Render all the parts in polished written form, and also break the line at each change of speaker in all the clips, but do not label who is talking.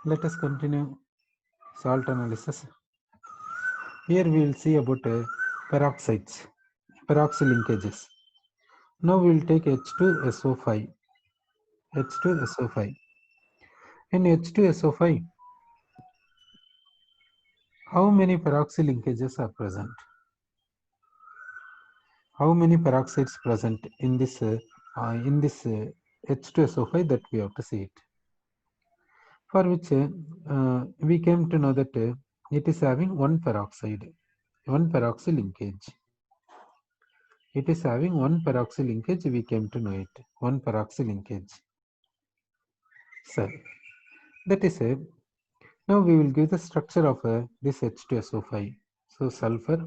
Let us continue salt analysis. Here we will see about peroxides, peroxy linkages. Now we will take H2SO5. H2SO5. In H2SO5, how many peroxy linkages are present? How many peroxides present in this H2SO5 that we have to see it. For which we came to know that it is having one peroxy linkage. It is having one peroxy linkage. We came to know it. One peroxy linkage. So that is it. Now we will give the structure of this H2SO5. So sulfur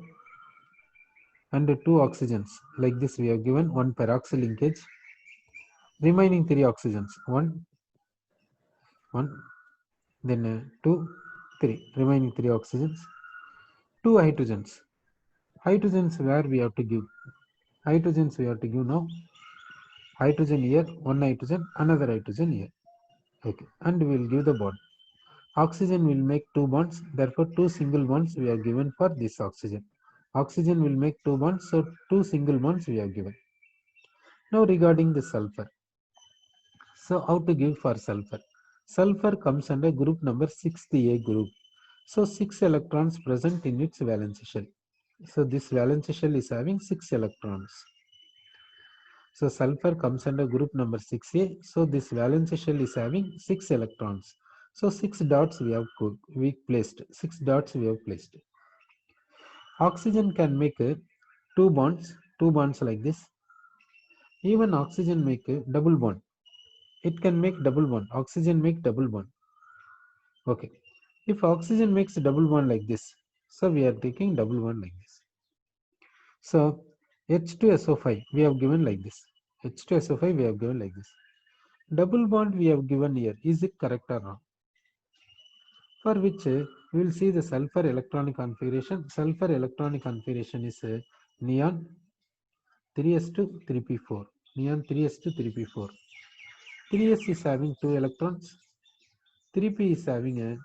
and two oxygens. Like this we have given one peroxy linkage. Remaining three oxygens. One, then two, three. Remaining three oxygens. Two hydrogens. Hydrogens where we have to give. Hydrogens we have to give now. Hydrogen here, one hydrogen, another hydrogen here. Okay, and we will give the bond. Oxygen will make two bonds, therefore two single bonds we have given for this oxygen. Oxygen will make two bonds, so two single bonds we have given. Now regarding the sulfur. So how to give for sulfur? Sulfur comes under group number 6A group. So 6 electrons present in its valence shell. So this valence shell is having 6 electrons. So sulfur comes under group number 6A. So this valence shell is having 6 electrons. So 6 dots we placed. 6 dots we have placed. Oxygen can make two bonds like this. Even oxygen make a double bond. It can make double bond. Oxygen make double bond. Okay. If oxygen makes a double bond like this, so we are taking double bond like this. So H2SO5 we have given like this. H2SO5 we have given like this. Double bond we have given here. Is it correct or not? For which we will see the sulfur electronic configuration. Sulfur electronic configuration is neon 3s to 3p4. Neon 3s to 3p4. 3s is having 2 electrons. 3p is having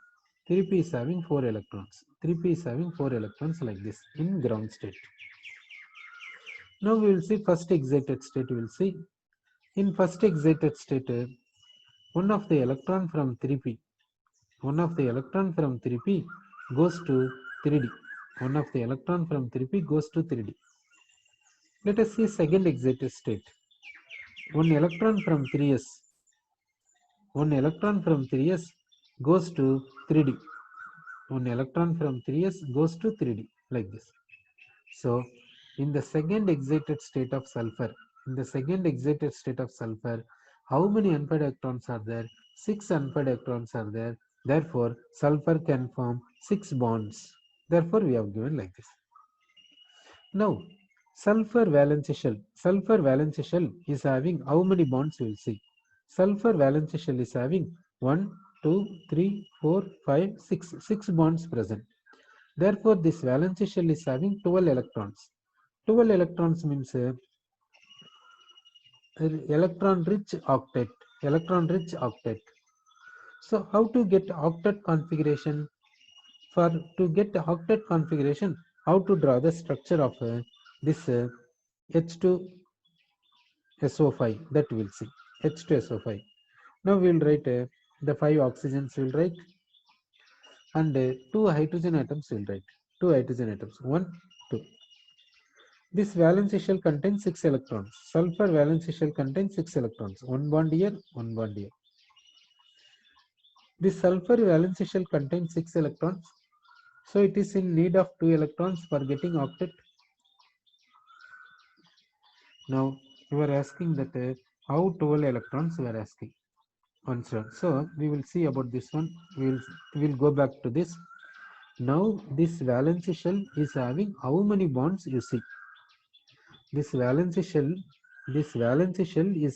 3p is having 4 electrons. 3p is having 4 electrons like this in ground state. Now we will see first excited state. We will see in first excited state one of the electron from 3p goes to 3d. One of the electron from 3p goes to 3d. Let us see second excited state. One electron from 3s goes to 3d. One electron from 3s goes to 3d like this. So in the second excited state of sulfur, how many unpaired electrons are there? 6 unpaired electrons are there. Therefore, sulfur can form 6 bonds. Therefore, we have given like this. Now, sulfur valence shell. Sulfur valence shell is having how many bonds? We will see. Sulfur valence shell is having 1, 2, 3, 4, 5, 6. 6 bonds present. Therefore, this valence shell is having 12 electrons. 12 electrons means electron rich octet. So how to get octet configuration? For to get octet configuration, how to draw the structure of this H2SO5 that we'll see. H2SO5. Now we'll write the 5 oxygens we'll write, and 2 hydrogen atoms we'll write. 2 hydrogen atoms. 1, 2. This valence shell contains 6 electrons. Sulfur valence shell contains 6 electrons. One bond here, one bond here. This sulfur valence shell contains 6 electrons. So it is in need of 2 electrons for getting octet. Now you are asking that how 12 electrons you are asking. Answer. So we will see about this one. We will go back to this. Now this valence shell is having how many bonds you see. This valence shell is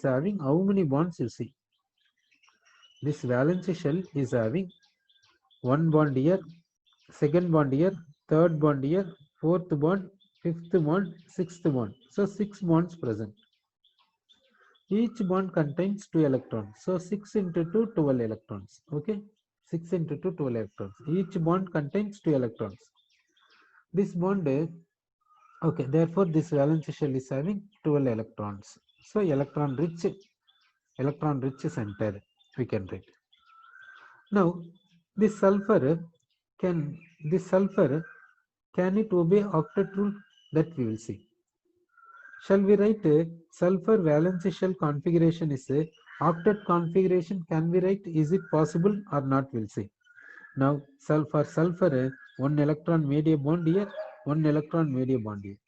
having how many bonds you see. This valence shell is having one bond here, second bond here, third bond here, fourth bond, fifth bond, sixth bond. So 6 bonds present. Each bond contains 2 electrons. So 6 into 2, 12 electrons. Okay. 6 into 2, 12 electrons. Each bond contains 2 electrons. This bond, okay, therefore this valence shell is having 12 electrons. So electron rich center we can write. Now this sulfur can this sulfur can it obey octet rule? That we will see. Shall we write sulfur valence shell configuration is a octet configuration? Can we write? Is it possible or not? We'll see. Now for sulfur, one electron made a bond here, one electron made a bond here.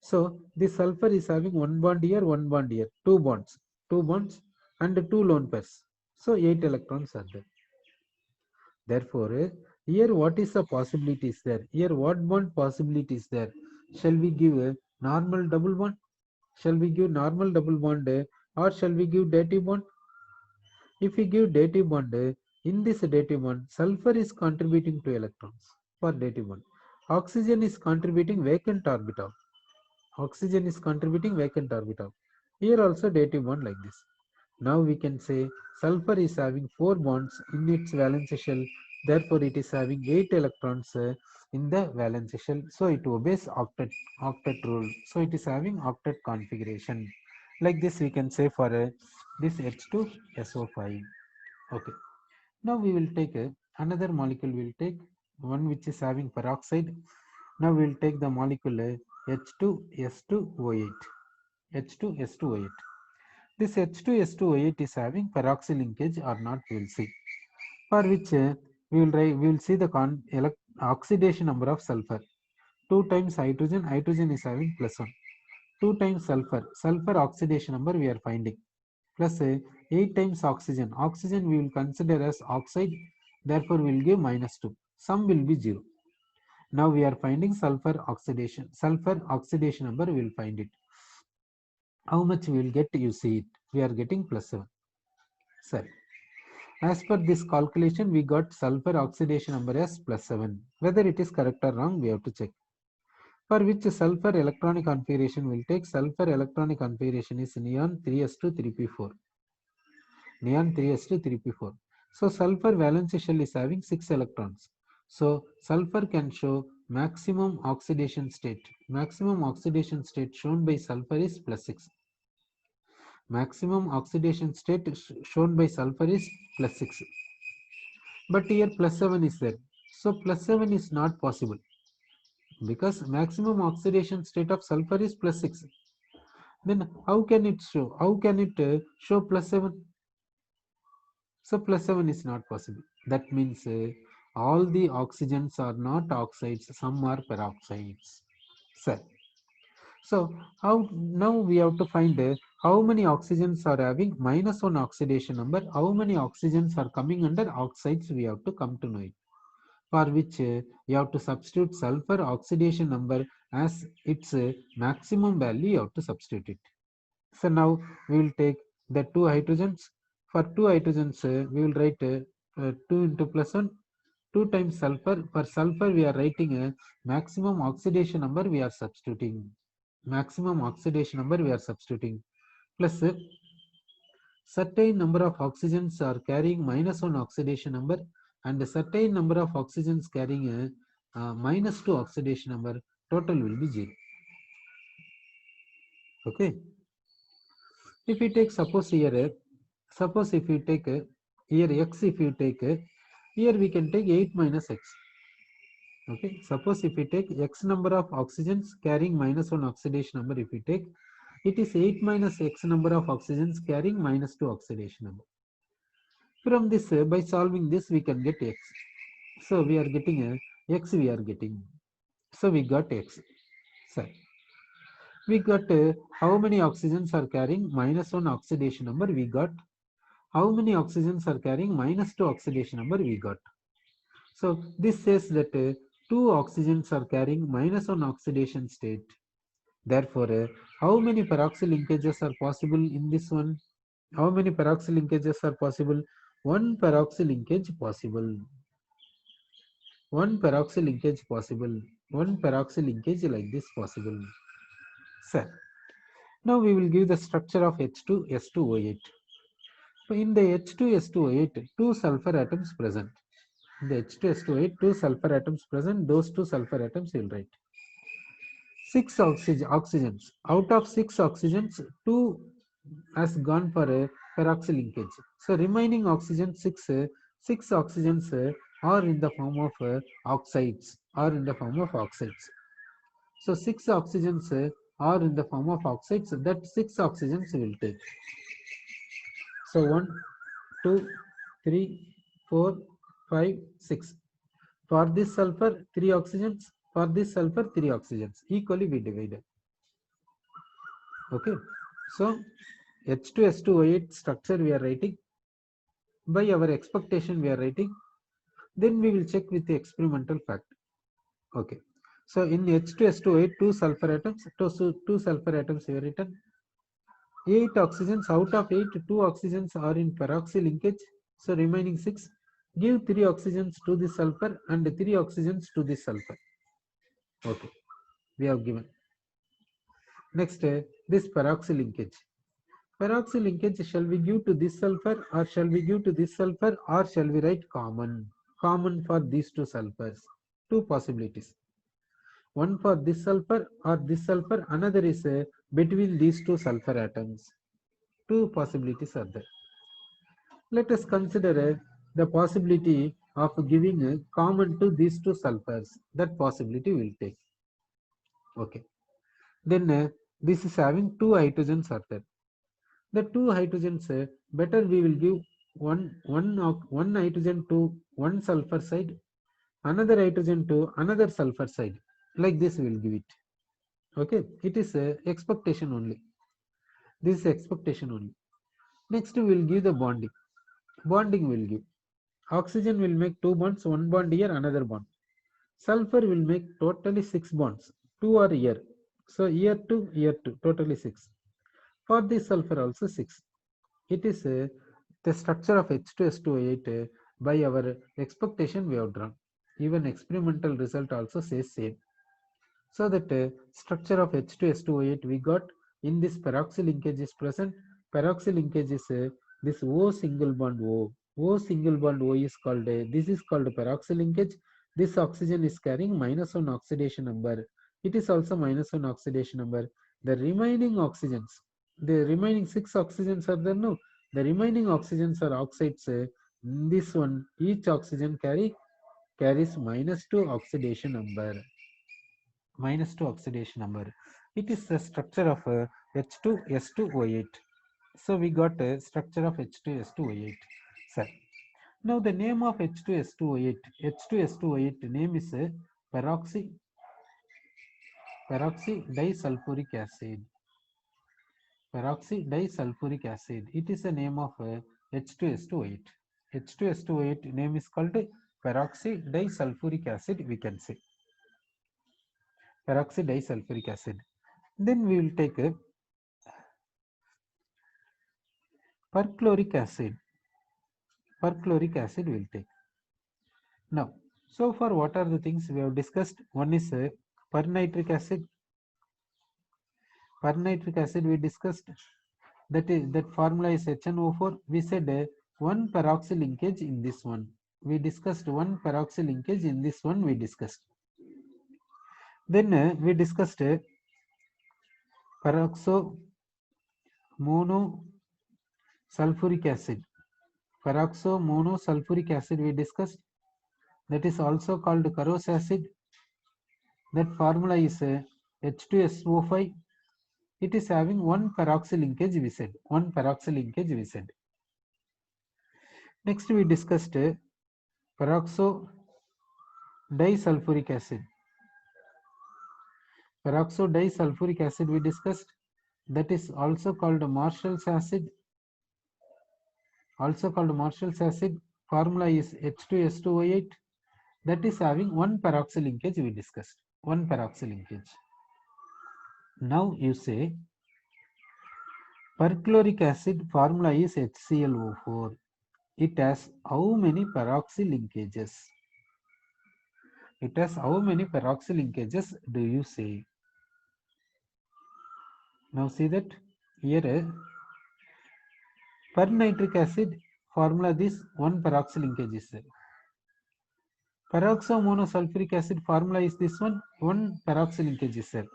So this sulfur is having one bond here, two bonds, and two lone pairs. So 8 electrons are there. Therefore, here what is the possibility is there? Here what bond possibility is there? Shall we give a normal double bond? Shall we give normal double bond or shall we give dative bond? If we give dative bond, in this dative bond, sulfur is contributing 2 electrons for dative bond. Oxygen is contributing vacant orbital. Oxygen is contributing vacant orbital. Here also dative bond like this. Now we can say sulfur is having 4 bonds in its valence shell. Therefore, it is having 8 electrons in the valence shell. So it obeys octet rule. So it is having octet configuration. Like this, we can say for this H2SO5. Okay. Now we will take another molecule. We will take one which is having peroxide. Now we will take the molecule H2S2O8. H2S2O8. This H2S2O8 is having peroxy linkage or not, we will see. For which we will see the oxidation number of sulfur. 2 times hydrogen, hydrogen is having +1. 2 times sulfur, sulfur oxidation number we are finding. Plus 8 times oxygen, oxygen we will consider as oxide, therefore we will give -2. Sum will be 0. Now we are finding sulfur oxidation number, we will find it. How much we will get? You see it. We are getting +7. Sorry. As per this calculation, we got sulfur oxidation number as +7. Whether it is correct or wrong, we have to check. For which sulfur electronic configuration will take? Sulfur electronic configuration is neon 3s2 3p4. Neon 3s2 3p4. So sulfur valence shell is having 6 electrons. So sulfur can show maximum oxidation state. Maximum oxidation state shown by sulfur is +6. Maximum oxidation state shown by sulfur is +6. But here +7 is there. So +7 is not possible because maximum oxidation state of sulfur is +6. Then how can it show? How can it show +7? So +7 is not possible. That means all the oxygens are not oxides, some are peroxides. So how now we have to find how many oxygens are having -1 oxidation number, how many oxygens are coming under oxides, we have to come to know it. For which you have to substitute sulfur oxidation number as its maximum value, you have to substitute it. So now we will take the 2 hydrogens. For 2 hydrogens, we will write 2 into +1, 2 times sulfur. For sulfur, we are writing a maximum oxidation number, we are substituting. Maximum oxidation number we are substituting. Plus certain number of oxygens are carrying -1 oxidation number and a certain number of oxygens carrying a -2 oxidation number. Total will be 0. Okay. If we take suppose here, suppose if you take here x, if you take here we can take 8 minus x. Okay. Suppose if we take x number of oxygens carrying -1 oxidation number, if we take, it is 8 minus x number of oxygens carrying -2 oxidation number. From this, by solving this, we can get x. So we are getting x, we are getting. So we got x. So we got how many oxygens are carrying -1 oxidation number, we got. How many oxygens are carrying -2 oxidation number, we got. So this says that 2 oxygens are carrying -1 oxidation state. Therefore, how many peroxy linkages are possible in this one? How many peroxy linkages are possible? One peroxy linkage possible. One peroxy linkage possible. One peroxy linkage like this possible. Sir. Now we will give the structure of H2SO8. So in the H2S2O8, two sulfur atoms present. In the H2S2O8, two sulfur atoms present. Those two sulfur atoms you will write. 6 oxygens. Out of 6 oxygens, 2 has gone for a peroxy linkage. So remaining oxygen 6 oxygens are in the form of oxides, are in the form of oxides. So 6 oxygens are in the form of oxides. That 6 oxygens will take. So 1, 2, 3, 4, 5, 6. For this sulfur, 3 oxygens. For this sulfur, 3 oxygens. Equally we divided. Okay. So H2S2O8 structure we are writing. By our expectation we are writing. Then we will check with the experimental fact. Okay. So in H2S2O8, two sulfur atoms, two sulfur atoms we have written. 8 oxygens. Out of 8, 2 oxygens are in peroxy linkage. So remaining 6. Give 3 oxygens to the sulfur and 3 oxygens to the sulfur. Okay. We have given. Next, this peroxy linkage. Peroxy linkage, shall we give to this sulfur or shall we give to this sulfur or shall we write common? Common for these two sulfurs. Two possibilities. One for this sulfur or this sulfur, another is between these two sulfur atoms. Two possibilities are there. Let us consider the possibility of giving a common to these two sulfurs. That possibility will take. Okay. Then this is having two hydrogens are there. The two hydrogens, better we will give one hydrogen to one sulfur side, another hydrogen to another sulfur side. Like this we will give it. Okay. It is expectation only. This is expectation only. Next we will give the bonding. Bonding will give. Oxygen will make 2 bonds, 1 bond here, another bond. Sulfur will make totally 6 bonds, 2 are here. So here 2, totally 6. For this sulfur also 6. It is the structure of H2S2O8 by our expectation we have drawn. Even experimental result also says same. So that structure of H2S2O8 we got in this peroxy linkage is present. Peroxy linkage is this O single bond O. O single bond O is called, this is called peroxy linkage. This oxygen is carrying -1 oxidation number. It is also -1 oxidation number. The remaining oxygens, the remaining 6 oxygens are there, no? The remaining oxygens are oxides. This one, each oxygen carries -2 oxidation number. -2 oxidation number. It is the structure of H2S2O8. So we got a structure of H2S2O8. Sir. Now the name of H2S2O8. H2S2O8 name is peroxy disulfuric acid. Peroxy disulfuric acid. It is the name of H2S2O8. H2S2O8 name is called peroxy disulfuric acid, we can say. Peroxy disulfuric acid. Then we will take perchloric acid. Perchloric acid we will take. Now, so far what are the things we have discussed? One is pernitric acid. Pernitric acid we discussed. That formula is HNO4. We said one peroxy linkage in this one. We discussed one peroxy linkage in this one we discussed. Then we discussed peroxo monosulfuric acid. Peroxo monosulfuric acid we discussed. That is also called Carros acid. That formula is H2SO5. It is having one peroxy linkage we said. One peroxy linkage we said. Next we discussed peroxo disulfuric acid. Peroxo disulfuric acid we discussed. That is also called Marshall's acid. Also called Marshall's acid. Formula is H2S2O8. That is having one peroxy linkage we discussed. One peroxy linkage. Now you say perchloric acid formula is HClO4. It has how many peroxy linkages? It has how many peroxy linkages do you say? Now see that here Per nitric acid formula, this 1 peroxy linkage is there. Peroxomonosulfuric acid formula is this one, 1 peroxy linkage is there.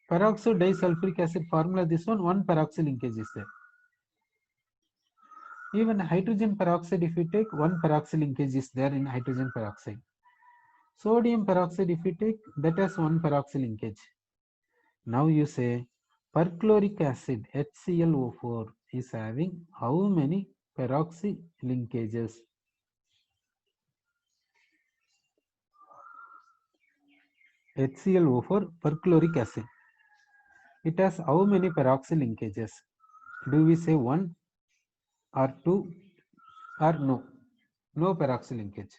Peroxo disulfuric acid formula, this one peroxy linkage is there. Even hydrogen peroxide, if you take, 1 peroxy linkage is there in hydrogen peroxide. Sodium peroxide, if you take, that has 1 peroxy linkage. Now you say perchloric acid HClO4 is having how many peroxy linkages? HClO4 perchloric acid. It has how many peroxy linkages? Do we say 1 or 2 or no? No peroxy linkage.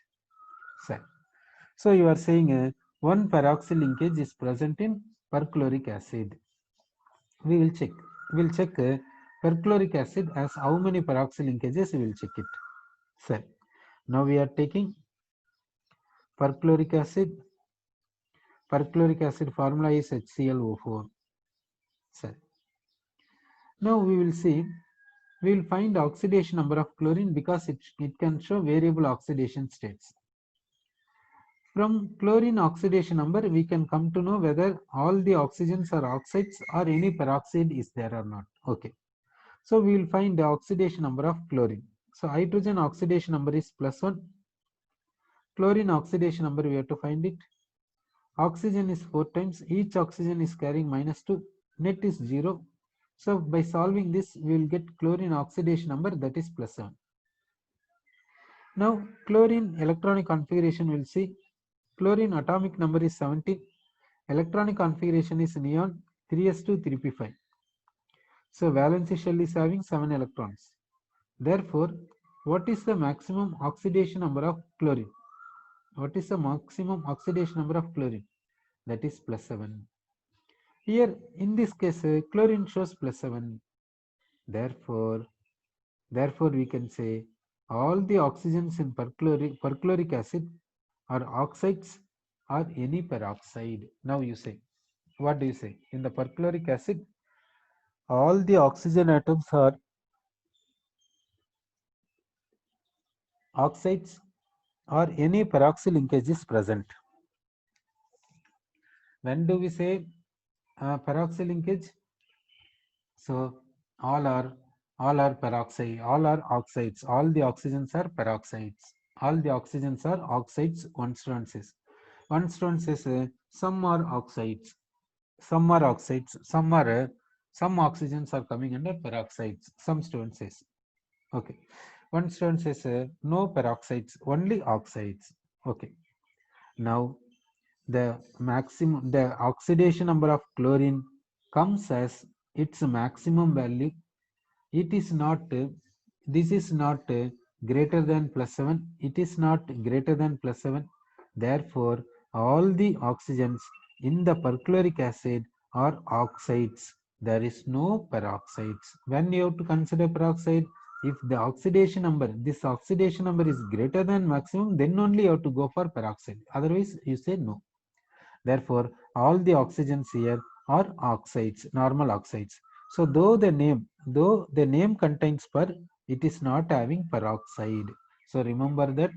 So you are saying 1 peroxy linkage is present in perchloric acid. We will check. We will check perchloric acid has how many peroxy linkages. We will check it. So now we are taking perchloric acid. Perchloric acid formula is HClO4. So now we will see. We will find the oxidation number of chlorine because it can show variable oxidation states. From chlorine oxidation number, we can come to know whether all the oxygens are oxides or any peroxide is there or not. Okay. So we will find the oxidation number of chlorine. So hydrogen oxidation number is +1. Chlorine oxidation number, we have to find it. Oxygen is 4 times. Each oxygen is carrying -2. Net is 0. So by solving this, we will get chlorine oxidation number, that is +7. Now chlorine electronic configuration, we will see. Chlorine atomic number is 17. Electronic configuration is neon 3s2 3p5. So valency shell is having 7 electrons. Therefore, what is the maximum oxidation number of chlorine? What is the maximum oxidation number of chlorine? That is +7. Here in this case, chlorine shows +7. Therefore we can say all the oxygens in perchloric acid are oxides or any peroxide. Now you say, what do you say? In the perchloric acid, all the oxygen atoms are oxides or any peroxy linkage is present. When do we say peroxy linkage? So all are peroxide, all are oxides, all the oxygens are peroxides, all the oxygens are oxides. One student says some are oxides, some are oxides, some oxygens are coming under peroxides. Some student says, okay. One student says no peroxides, only oxides. Okay. Now the oxidation number of chlorine comes as its maximum value. It is not, this is not greater than +7. It is not greater than +7. Therefore, all the oxygens in the perchloric acid are oxides. There is no peroxides. When you have to consider peroxide, if the oxidation number, this oxidation number is greater than maximum, then only you have to go for peroxide. Otherwise, you say no. Therefore, all the oxygens here are oxides, normal oxides. So though the name contains per, it is not having peroxide. So remember that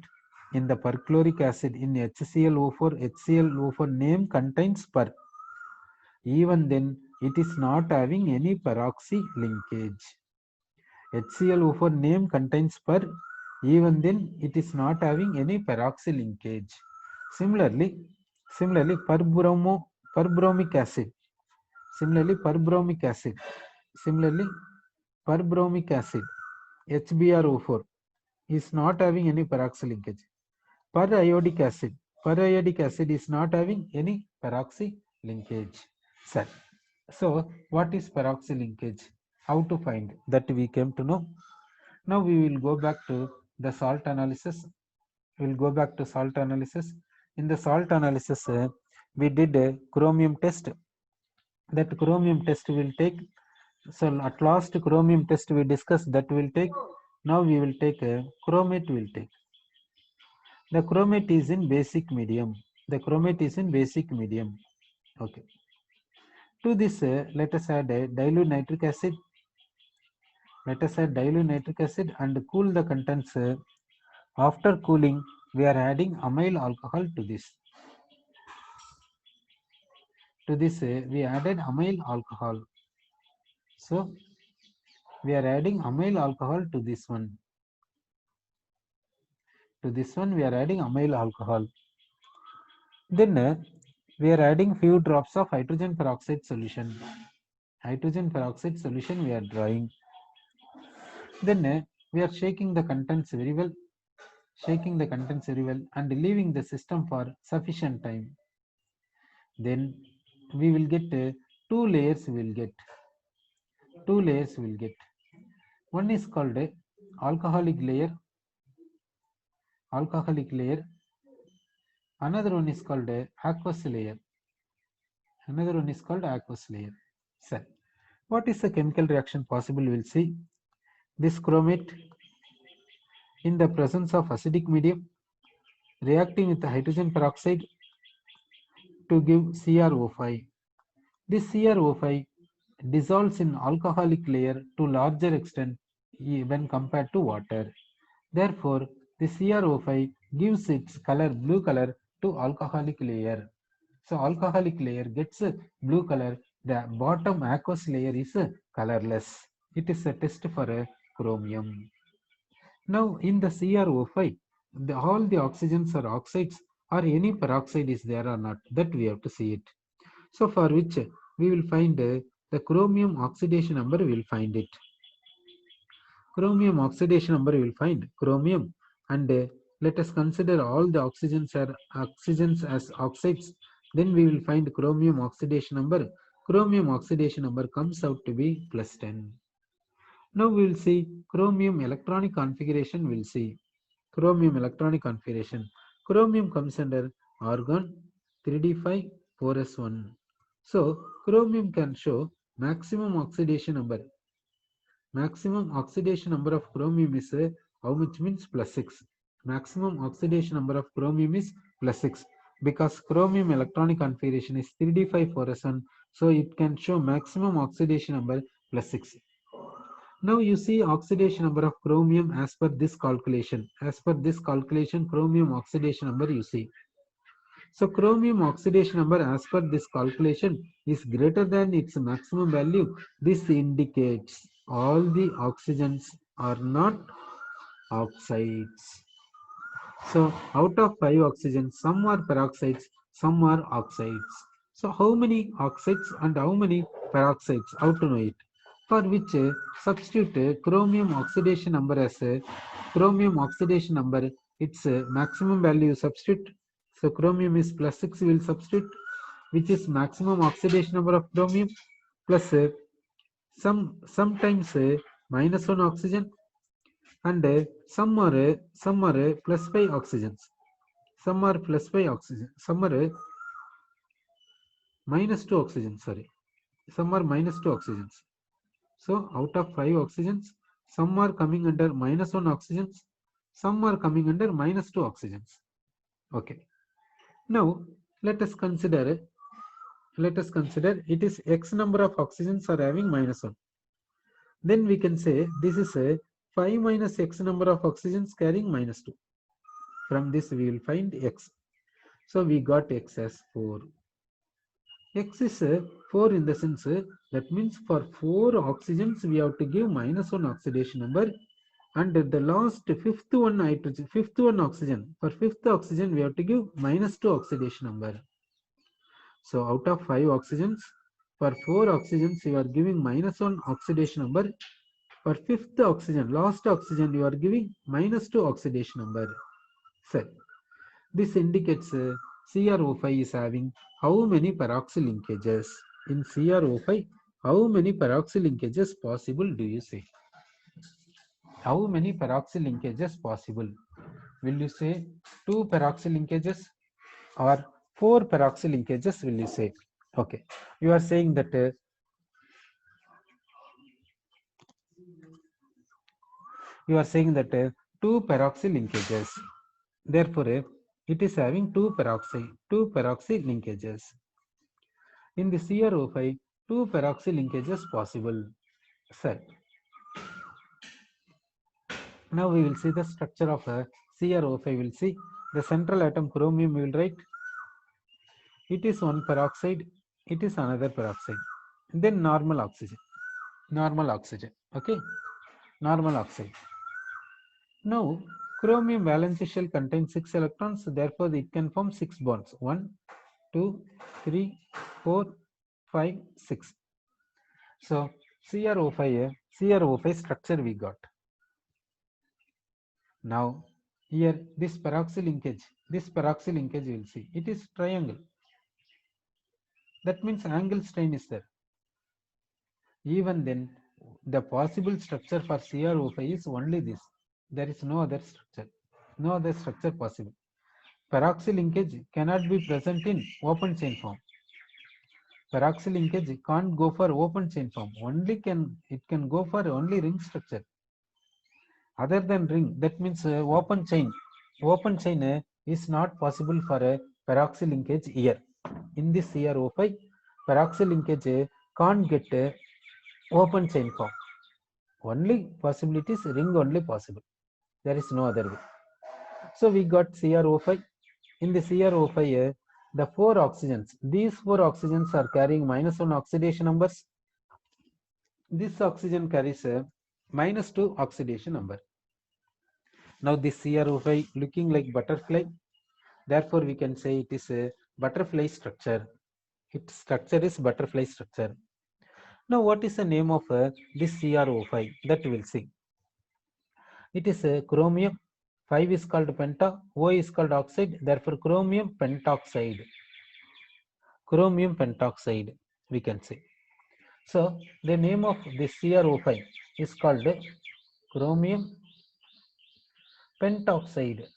in the perchloric acid, in HClO4 name contains per. Even then, it is not having any peroxy linkage. HClO4 name contains per, even then it is not having any peroxy linkage. Similarly, perbromic acid. Perbromic acid, HbRO4, is not having any peroxy linkage. Periodic acid is not having any peroxy linkage. So what is peroxy linkage? How to find that we came to know. Now we will go back to the salt analysis. We will go back to salt analysis. In the salt analysis, we did a chromium test. That chromium test will take. So at last chromium test we discussed, that will take. Now we will take a chromate. Will take. The chromate is in basic medium. Okay. To this, let us add a dilute nitric acid. Let us add dilute nitric acid and cool the contents. After cooling, we are adding amyl alcohol to this. To this, we added amyl alcohol. So, we are adding amyl alcohol to this one. To this one, we are adding amyl alcohol. Then, we are adding few drops of hydrogen peroxide solution. Hydrogen peroxide solution we are drawing. Then, we are shaking the contents very well. Shaking the contents very well and leaving the system for sufficient time. Then we will get two layers. We will get two layers. We will get one is called alcoholic layer. Alcoholic layer. Another one is called aqueous layer. Another one is called aqueous layer. So, what is the chemical reaction possible? We will see. This chromate in the presence of acidic medium reacting with the hydrogen peroxide to give CrO5. This CrO5 dissolves in alcoholic layer to larger extent when compared to water. Therefore, the CrO5 gives its color blue color to alcoholic layer. So alcoholic layer gets blue color. The bottom aqueous layer is colorless. It is a test for chromium. Now in the CrO5, all the oxygens or oxides or any peroxide is there or not, that we have to see it. So for which we will find the chromium oxidation number, we will find it. Chromium oxidation number we will find chromium, and let us consider all the oxygens as oxides. Then we will find chromium oxidation number. Chromium oxidation number comes out to be +10. Now we will see chromium electronic configuration. We will see chromium electronic configuration. Chromium comes under argon 3d5 4s1. So chromium can show maximum oxidation number. Maximum oxidation number of chromium is how much means +6. Maximum oxidation number of chromium is +6 because chromium electronic configuration is 3d5 4s1. So it can show maximum oxidation number +6. Now you see oxidation number of chromium as per this calculation. As per this calculation, chromium oxidation number you see. So chromium oxidation number as per this calculation is greater than its maximum value. This indicates all the oxygens are not oxides. So out of 5 oxygens, some are peroxides, some are oxides. So how many oxides and how many peroxides? How to know it? For which substitute chromium oxidation number as chromium oxidation number, its maximum value substitute. So chromium is +6, we will substitute, which is maximum oxidation number of chromium plus sometimes -1 oxygen, and some are +5 oxygens. Some are +5 oxygen. Some are -2 oxygen. Sorry, some are -2 oxygens. So out of 5 oxygens, some are coming under -1 oxygens, some are coming under -2 oxygens. Okay. Now let us consider it is X number of oxygens are having -1. Then we can say this is a 5 minus X number of oxygens carrying -2. From this we will find X. So we got X as 4. X is 4 in the sense that means for 4 oxygens we have to give -1 oxidation number, and the last fifth one oxygen, for fifth oxygen we have to give -2 oxidation number. So out of 5 oxygens, for 4 oxygens you are giving -1 oxidation number. For fifth oxygen, last oxygen, you are giving -2 oxidation number. So this indicates CrO5 is having how many peroxy linkages? In CrO5, how many peroxy linkages possible do you say? How many peroxy linkages possible? Will you say 2 peroxy linkages or 4 peroxy linkages? Will you say? Okay, you are saying that 2 peroxy linkages. Therefore, it is having 2 peroxy linkages. In the CrO5, 2 peroxy linkages possible. Sir, Now we will see the structure of a CrO5. We will see the central atom chromium. We will write it is one peroxide, it is another peroxide, then normal oxygen, okay, normal oxide. Now chromium valence shell contains 6 electrons, therefore it can form 6 bonds, 1, 2, 3, 4, 5, 6. So CrO5 structure we got. Now here this peroxy linkage we will see, it is triangle. That means angle strain is there. Even then, the possible structure for CrO5 is only this. There is no other structure possible. Peroxy linkage cannot be present in open chain form. Peroxy linkage can't go for open chain form. It can go for only ring structure. Other than ring, that means open chain. Open chain is not possible for a peroxy linkage here. In this CrO5, peroxy linkage can't get open chain form. Only possibility is ring only possible. There is no other way. So we got CrO5. In the CrO5, the 4 oxygens. These 4 oxygens are carrying -1 oxidation numbers. This oxygen carries a -2 oxidation number. Now this CrO5 looking like butterfly. Therefore, we can say it is a butterfly structure. Its structure is butterfly structure. Now, what is the name of this CrO5? That we will see. It is chromium. 5 is called penta, O is called oxide, therefore chromium pentoxide. Chromium pentoxide, we can say. So, the name of this CrO5 is called chromium pentoxide.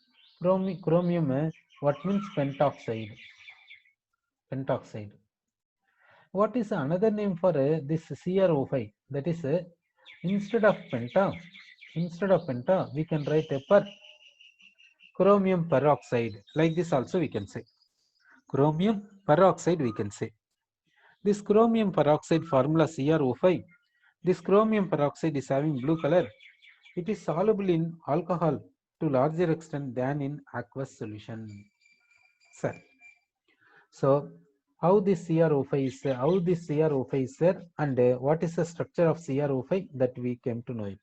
Chromium, what means pentoxide? Pentoxide. What is another name for this CrO5? That is, instead of penta, we can write a chromium peroxide. Like this also we can say. Chromium peroxide we can say. This chromium peroxide formula CrO5. This chromium peroxide is having blue color. It is soluble in alcohol to larger extent than in aqueous solution. Sir. So how this CrO5 is there, and what is the structure of CrO5, that we came to know it.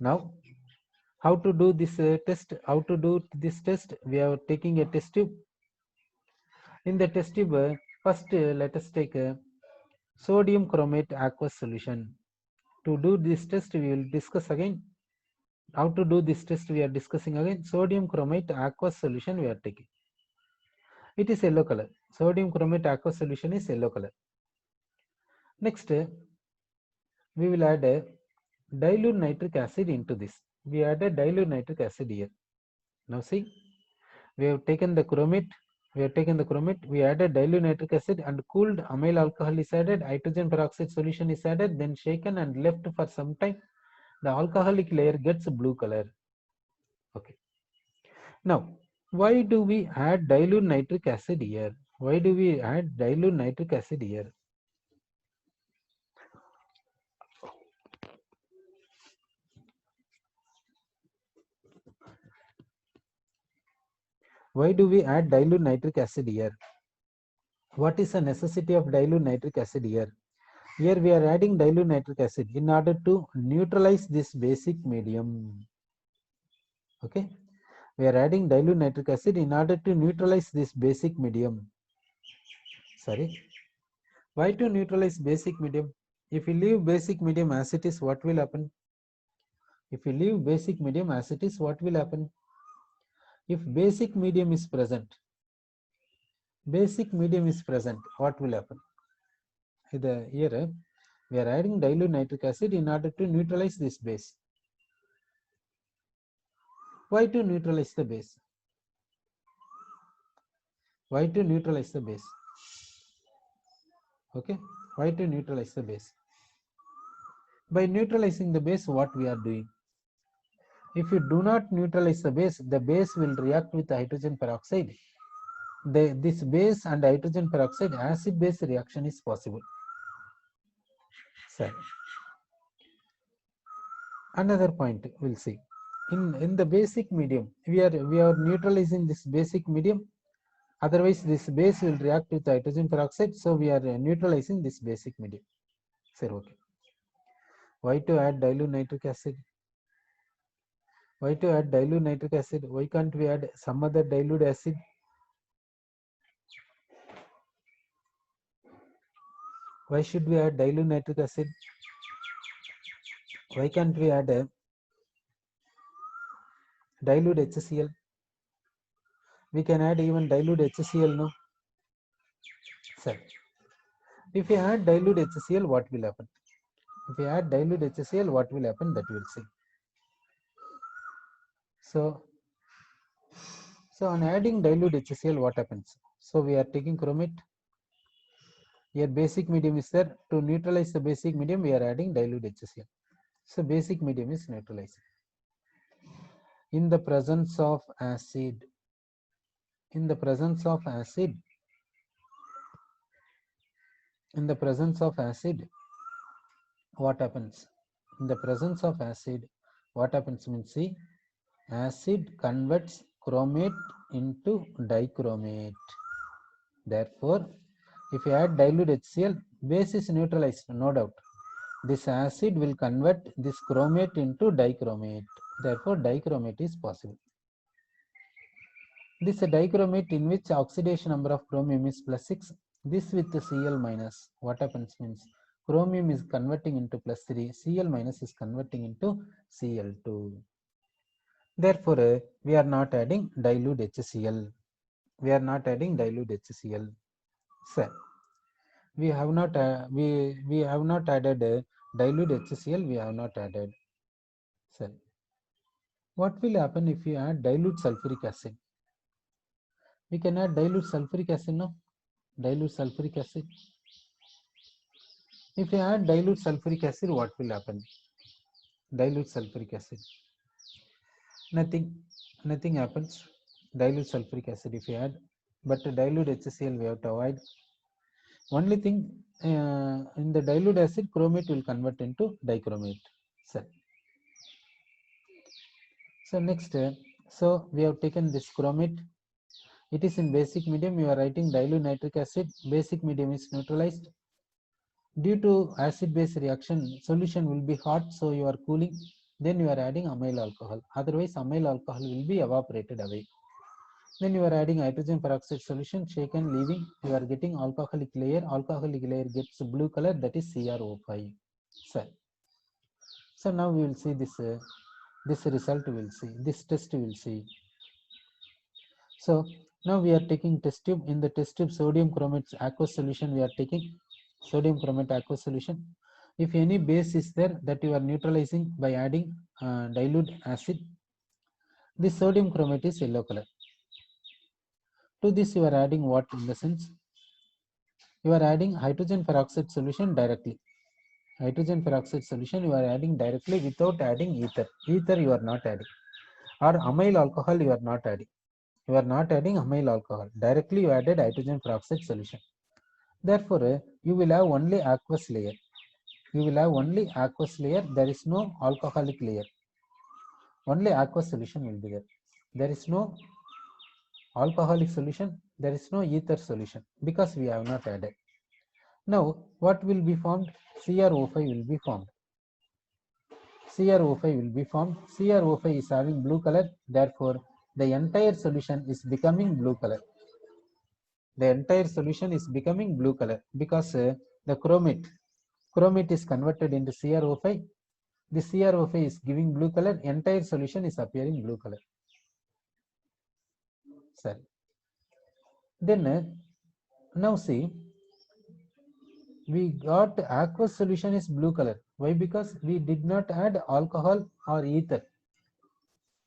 Now, how to do this test? How to do this test? We are taking a test tube. In the test tube, first let us take a sodium chromate aqueous solution. To do this test, we will discuss again. How to do this test, we are discussing again. Sodium chromate aqueous solution we are taking. It is yellow color. Sodium chromate aqueous solution is yellow color. Next, we will add a dilute nitric acid into this. We added dilute nitric acid here. Now see, we have taken the chromate. We added dilute nitric acid and cooled amyl alcohol is added. Hydrogen peroxide solution is added, then shaken and left for some time. The alcoholic layer gets blue color. Okay. Now, why do we add dilute nitric acid here? Why do we add dilute nitric acid here? Why do we add dilute nitric acid here? What is the necessity of dilute nitric acid here? Here we are adding dilute nitric acid in order to neutralize this basic medium. Okay, we are adding dilute nitric acid in order to neutralize this basic medium. Sorry, why to neutralize basic medium? If we leave basic medium as it is, what will happen? If we leave basic medium as it is, what will happen? If basic medium is present, what will happen? Here we are adding dilute nitric acid in order to neutralize this base. Why to neutralize the base? Why to neutralize the base? Okay, why to neutralize the base? By neutralizing the base, what we are doing? If you do not neutralize the base will react with hydrogen peroxide. This base and hydrogen peroxide acid-base reaction is possible. Sir. Another point we'll see. In the basic medium, we are neutralizing this basic medium. Otherwise, this base will react with hydrogen peroxide. So we are neutralizing this basic medium. Sir, okay. Why to add dilute nitric acid? Why to add dilute nitric acid? Why can't we add some other dilute acid? Why should we add dilute nitric acid? Why can't we add a dilute HCl? We can add even dilute HCl, no? Sir, if we add dilute HCl, what will happen? If we add dilute HCl, what will happen? That we'll see. So on adding dilute HCl, what happens? So we are taking chromate. Here basic medium is there. To neutralize the basic medium, we are adding dilute HCl. So basic medium is neutralized. In the presence of acid, what happens? In the presence of acid, what happens means, see, acid converts chromate into dichromate. Therefore, if you add dilute HCl, base is neutralized, no doubt. This acid will convert this chromate into dichromate. Therefore, dichromate is possible. This dichromate in which oxidation number of chromium is +6. This with the Cl minus, what happens means chromium is converting into +3, Cl minus is converting into Cl2. Therefore, we are not adding dilute HCl. We are not adding dilute HCl. Sir, we have not we have not added dilute HCl. We have not added. Sir, what will happen if you add dilute sulfuric acid? We can add dilute sulfuric acid, no? Dilute sulfuric acid. If you add dilute sulfuric acid, what will happen? Dilute sulfuric acid. Nothing happens. Dilute sulfuric acid if you add, but dilute HCl we have to avoid. Only thing, in the dilute acid, chromate will convert into dichromate. So next, so we have taken this chromate. It is in basic medium. You are writing dilute nitric acid. Basic medium is neutralized. Due to acid-base reaction, solution will be hot, so you are cooling. Then you are adding amyl alcohol. Otherwise, amyl alcohol will be evaporated away. Then you are adding hydrogen peroxide solution, shaken, leaving. You are getting alcoholic layer. Alcoholic layer gets blue color, that is CrO5. So now we will see this. This result we will see. This test we will see. So now we are taking test tube. In the test tube, sodium chromate aqueous solution we are taking. Sodium chromate aqueous solution. If any base is there, that you are neutralizing by adding dilute acid, this sodium chromate is yellow color. To this you are adding what? In the sense, you are adding hydrogen peroxide solution directly. Hydrogen peroxide solution you are adding directly without adding ether. Ether you are not adding, or amyl alcohol you are not adding. You are not adding amyl alcohol. Directly you added hydrogen peroxide solution. Therefore, you will have only aqueous layer. You will have only aqueous layer. There is no alcoholic layer. Only aqueous solution will be there. There is no alcoholic solution. There is no ether solution because we have not added. Now, what will be formed? CrO5 will be formed. CrO5 will be formed. CrO5 is having blue color. Therefore, the entire solution is becoming blue color. The entire solution is becoming blue color because the chromate is converted into CrO5. The CrO5 is giving blue color. Entire solution is appearing blue color. Sorry. Then now see, we got aqueous solution is blue color. Why? Because we did not add alcohol or ether.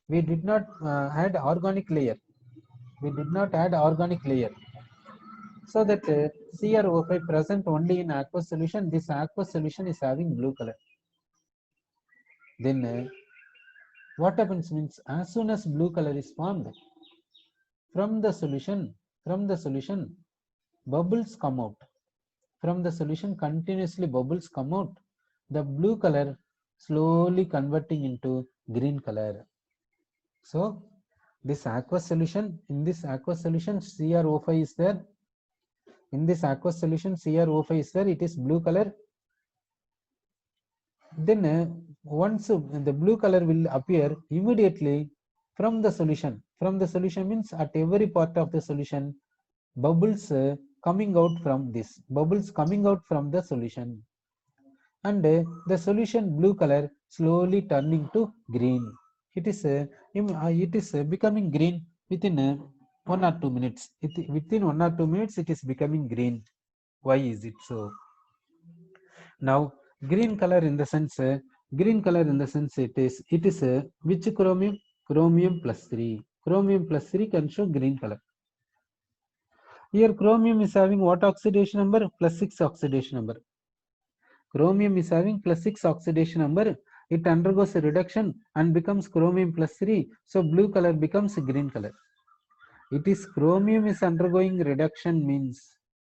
We did not add organic layer. We did not add organic layer. So that CrO5 present only in aqueous solution. This aqueous solution is having blue color. Then what happens means, as soon as blue color is formed from the solution, bubbles come out. From the solution, continuously bubbles come out. The blue color slowly converting into green color. So this aqueous solution, in this aqueous solution CrO5 is there. In this aqueous solution CrO5 is there, it is blue color. Then once the blue color will appear immediately from the solution. From the solution means at every part of the solution, bubbles coming out from this, bubbles coming out from the solution, and the solution blue color slowly turning to green. It is becoming green within 1 or 2 minutes. Within 1 or 2 minutes it is becoming green. Why is it so? Now green color in the sense it is which chromium? Chromium plus 3. Chromium plus 3 can show green color. Here chromium is having what oxidation number? Plus 6 oxidation number. Chromium is having plus 6 oxidation number. It undergoes a reduction and becomes chromium plus 3. So blue color becomes green color. It is chromium is undergoing reduction means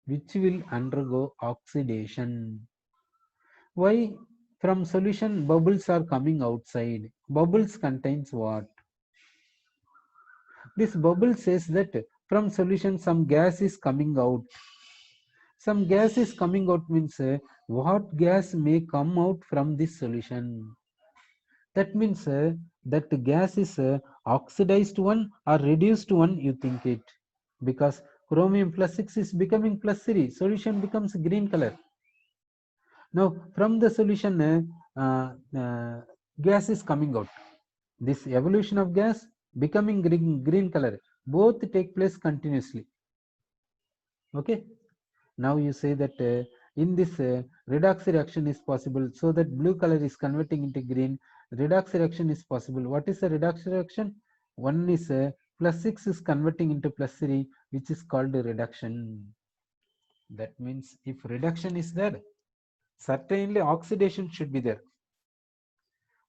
which will undergo oxidation. Why? From solution bubbles are coming outside. Bubbles contains what? This bubble says that from solution some gas is coming out. Some gas is coming out means what gas may come out from this solution? That means that gas is oxidized one or reduced one, you think it. Because chromium plus 6 is becoming plus 3. Solution becomes green color. Now from the solution gas is coming out. This evolution of gas becoming green color, both take place continuously. Okay. Now you say that in this redox reaction is possible, so that blue color is converting into green. Redox reaction is possible. What is a redox reaction? One is plus 6 is converting into plus 3, which is called reduction. That means if reduction is there, certainly oxidation should be there,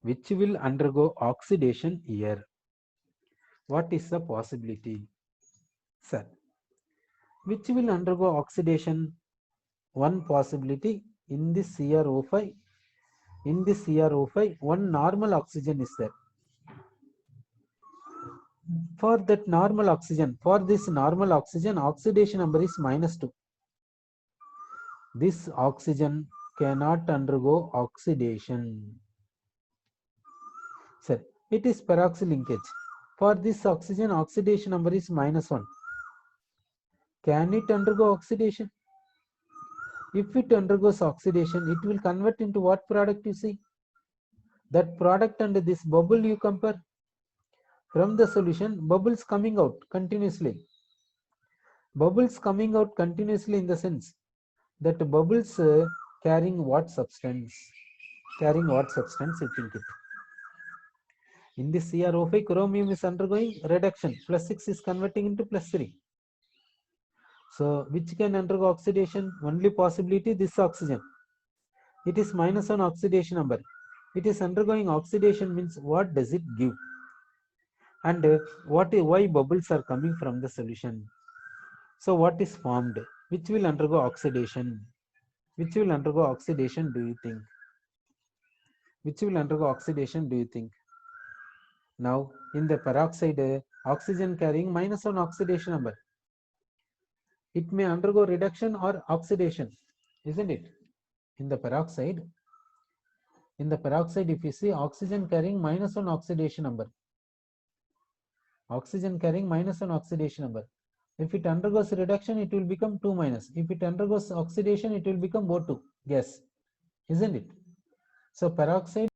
which will undergo oxidation here. What is the possibility, sir? Which will undergo oxidation? One possibility in this CrO5. In this CrO5, one normal oxygen is there. For that normal oxygen, for this normal oxygen, oxidation number is -2. This oxygen cannot undergo oxidation. Sir, it is peroxy linkage. For this oxygen, oxidation number is -1. Can it undergo oxidation? If it undergoes oxidation, it will convert into what product you see? That product and this bubble you compare. From the solution, bubbles coming out continuously. Bubbles coming out continuously in the sense that bubbles carrying what substance? Carrying what substance, you think it? In this CrO5, chromium is undergoing reduction. Plus 6 is converting into plus 3. So which can undergo oxidation? Only possibility this oxygen. It is -1 oxidation number. It is undergoing oxidation means what does it give? And why bubbles are coming from the solution? So what is formed? Which will undergo oxidation? Which will undergo oxidation, do you think? Which will undergo oxidation, do you think? Now in the peroxide, oxygen carrying -1 oxidation number. It may undergo reduction or oxidation, isn't it? In the peroxide, if you see oxygen carrying -1 oxidation number. Oxygen carrying -1 oxidation number. If it undergoes reduction, it will become 2-. If it undergoes oxidation, it will become O2 gas, isn't it? So peroxide